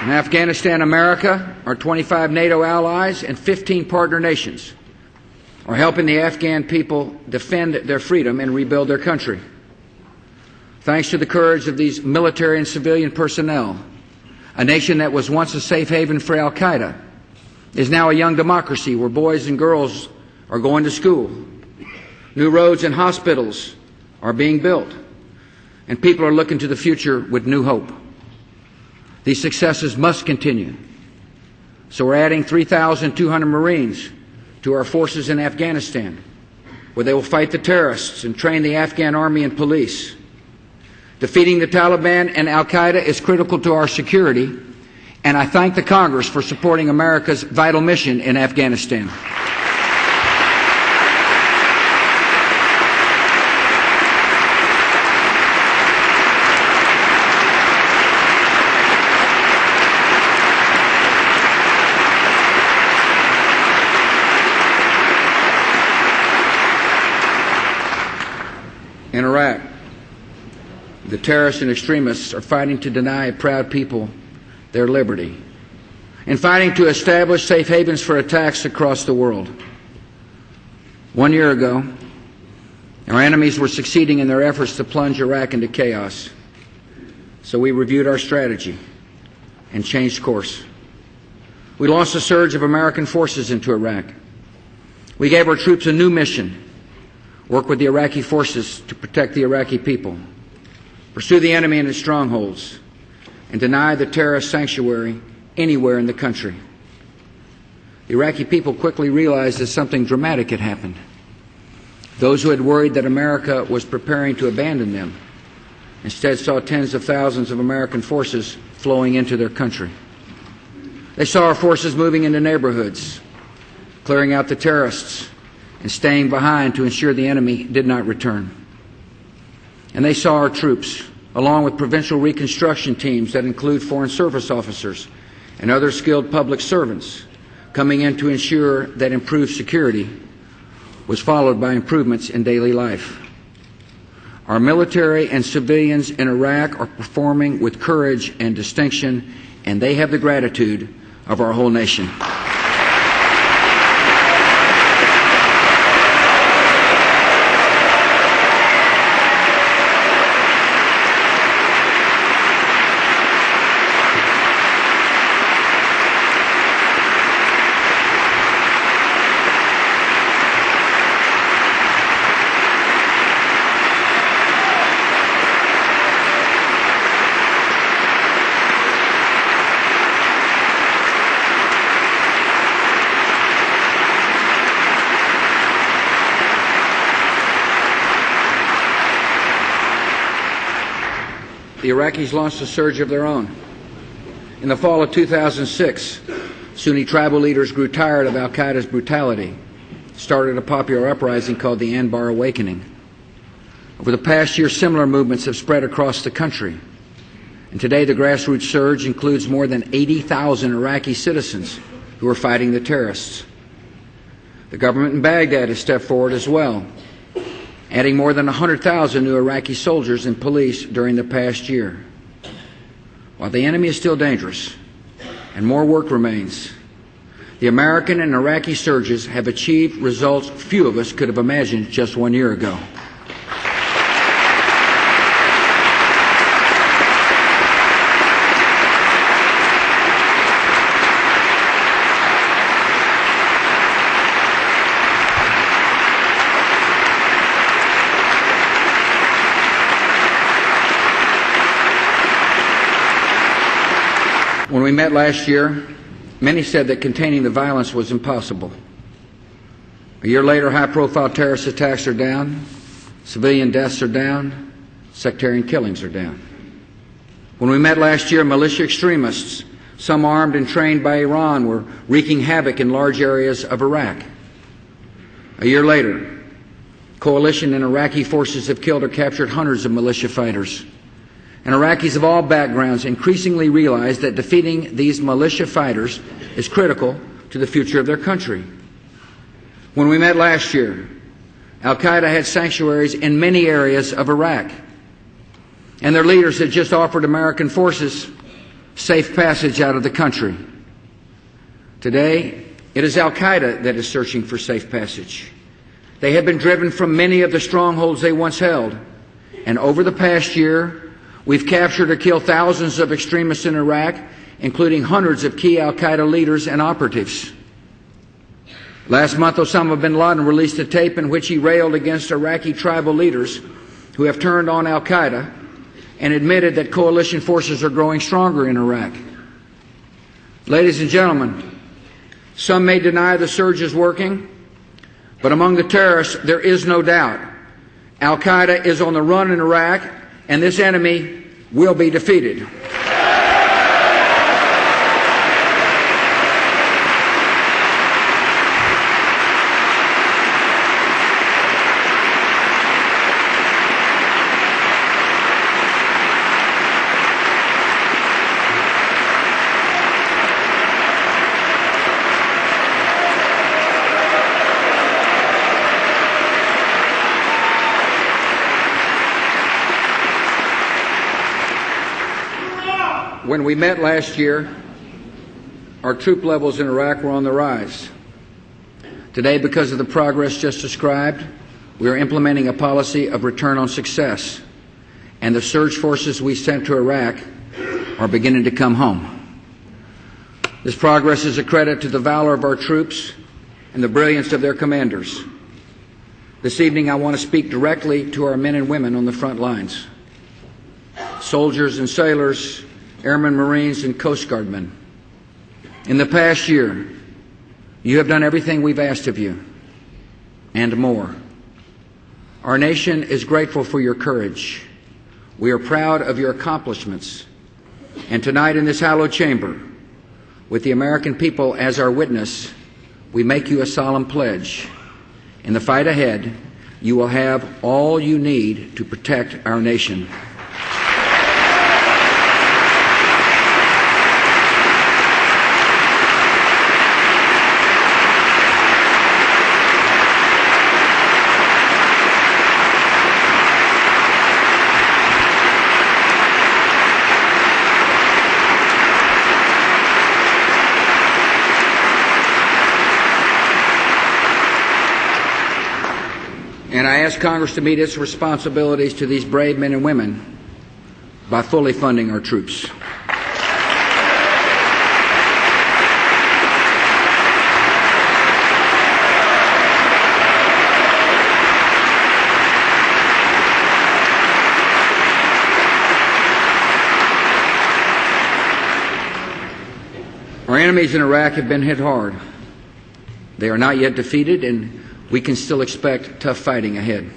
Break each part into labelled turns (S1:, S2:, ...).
S1: In Afghanistan, America, our 25 NATO allies, and 15 partner nations are helping the Afghan people defend their freedom and rebuild their country. Thanks to the courage of these military and civilian personnel, a nation that was once a safe haven for al-Qaeda is now a young democracy where boys and girls are going to school. New roads and hospitals are being built, and people are looking to the future with new hope. These successes must continue. So we're adding 3,200 Marines to our forces in Afghanistan, where they will fight the terrorists and train the Afghan army and police. Defeating the Taliban and al-Qaeda is critical to our security, and I thank the Congress for supporting America's vital mission in Afghanistan. In Iraq, the terrorists and extremists are fighting to deny proud people their liberty and fighting to establish safe havens for attacks across the world. 1 year ago, our enemies were succeeding in their efforts to plunge Iraq into chaos. So we reviewed our strategy and changed course. We launched a surge of American forces into Iraq. We gave our troops a new mission: work with the Iraqi forces to protect the Iraqi people, pursue the enemy in its strongholds, and deny the terrorist sanctuary anywhere in the country. The Iraqi people quickly realized that something dramatic had happened. Those who had worried that America was preparing to abandon them instead saw tens of thousands of American forces flowing into their country. They saw our forces moving into neighborhoods, clearing out the terrorists, and staying behind to ensure the enemy did not return. And they saw our troops, along with provincial reconstruction teams that include Foreign Service officers and other skilled public servants, coming in to ensure that improved security was followed by improvements in daily life. Our military and civilians in Iraq are performing with courage and distinction, and they have the gratitude of our whole nation. The Iraqis launched a surge of their own. In the fall of 2006, Sunni tribal leaders grew tired of al-Qaeda's brutality, started a popular uprising called the Anbar Awakening. Over the past year, similar movements have spread across the country. And today, the grassroots surge includes more than 80,000 Iraqi citizens who are fighting the terrorists. The government in Baghdad has stepped forward as well, adding more than 100,000 new Iraqi soldiers and police during the past year. While the enemy is still dangerous and more work remains, the American and Iraqi surges have achieved results few of us could have imagined just 1 year ago. When we met last year, many said that containing the violence was impossible. A year later, high-profile terrorist attacks are down, civilian deaths are down, sectarian killings are down. When we met last year, militia extremists, some armed and trained by Iran, were wreaking havoc in large areas of Iraq. A year later, coalition and Iraqi forces have killed or captured hundreds of militia fighters. And Iraqis of all backgrounds increasingly realize that defeating these militia fighters is critical to the future of their country. When we met last year, al-Qaeda had sanctuaries in many areas of Iraq, and their leaders had just offered American forces safe passage out of the country. Today, it is al-Qaeda that is searching for safe passage. They have been driven from many of the strongholds they once held, and over the past year, we've captured or killed thousands of extremists in Iraq, including hundreds of key al-Qaeda leaders and operatives. Last month, Osama bin Laden released a tape in which he railed against Iraqi tribal leaders who have turned on al-Qaeda and admitted that coalition forces are growing stronger in Iraq. Ladies and gentlemen, some may deny the surge is working, but among the terrorists, there is no doubt. Al-Qaeda is on the run in Iraq, and this enemy will be defeated. When we met last year, our troop levels in Iraq were on the rise. Today, because of the progress just described, we are implementing a policy of return on success, and the surge forces we sent to Iraq are beginning to come home. This progress is a credit to the valor of our troops and the brilliance of their commanders. This evening, I want to speak directly to our men and women on the front lines, soldiers and sailors, Airmen, Marines, and Coast Guard men. In the past year, you have done everything we've asked of you, and more. Our nation is grateful for your courage. We are proud of your accomplishments. And tonight in this hallowed chamber, with the American people as our witness, we make you a solemn pledge. In the fight ahead, you will have all you need to protect our nation. And I ask Congress to meet its responsibilities to these brave men and women by fully funding our troops. Our enemies in Iraq have been hit hard. They are not yet defeated, and we can still expect tough fighting ahead.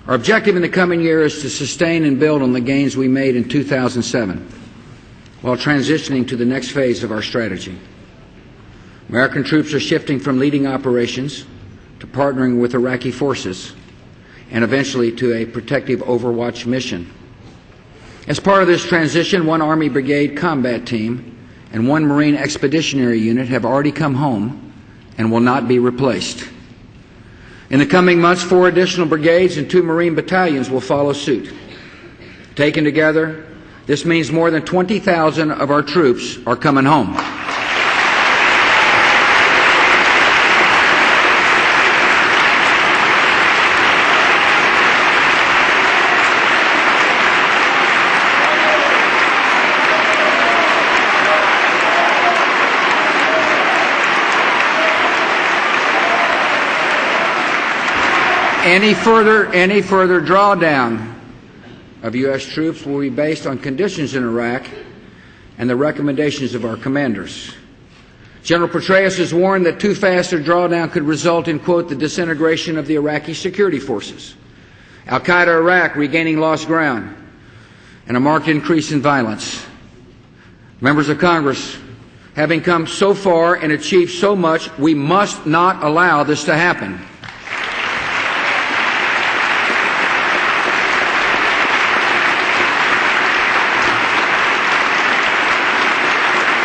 S1: Our objective in the coming year is to sustain and build on the gains we made in 2007 while transitioning to the next phase of our strategy. American troops are shifting from leading operations to partnering with Iraqi forces and eventually to a protective overwatch mission. As part of this transition, one Army Brigade combat team and one Marine Expeditionary Unit have already come home and will not be replaced. In the coming months, 4 additional brigades and 2 Marine battalions will follow suit. Taken together, this means more than 20,000 of our troops are coming home. Any further drawdown of U.S. troops will be based on conditions in Iraq and the recommendations of our commanders. General Petraeus has warned that too fast a drawdown could result in, quote, the disintegration of the Iraqi security forces, al-Qaeda Iraq regaining lost ground, and a marked increase in violence. Members of Congress, having come so far and achieved so much, we must not allow this to happen.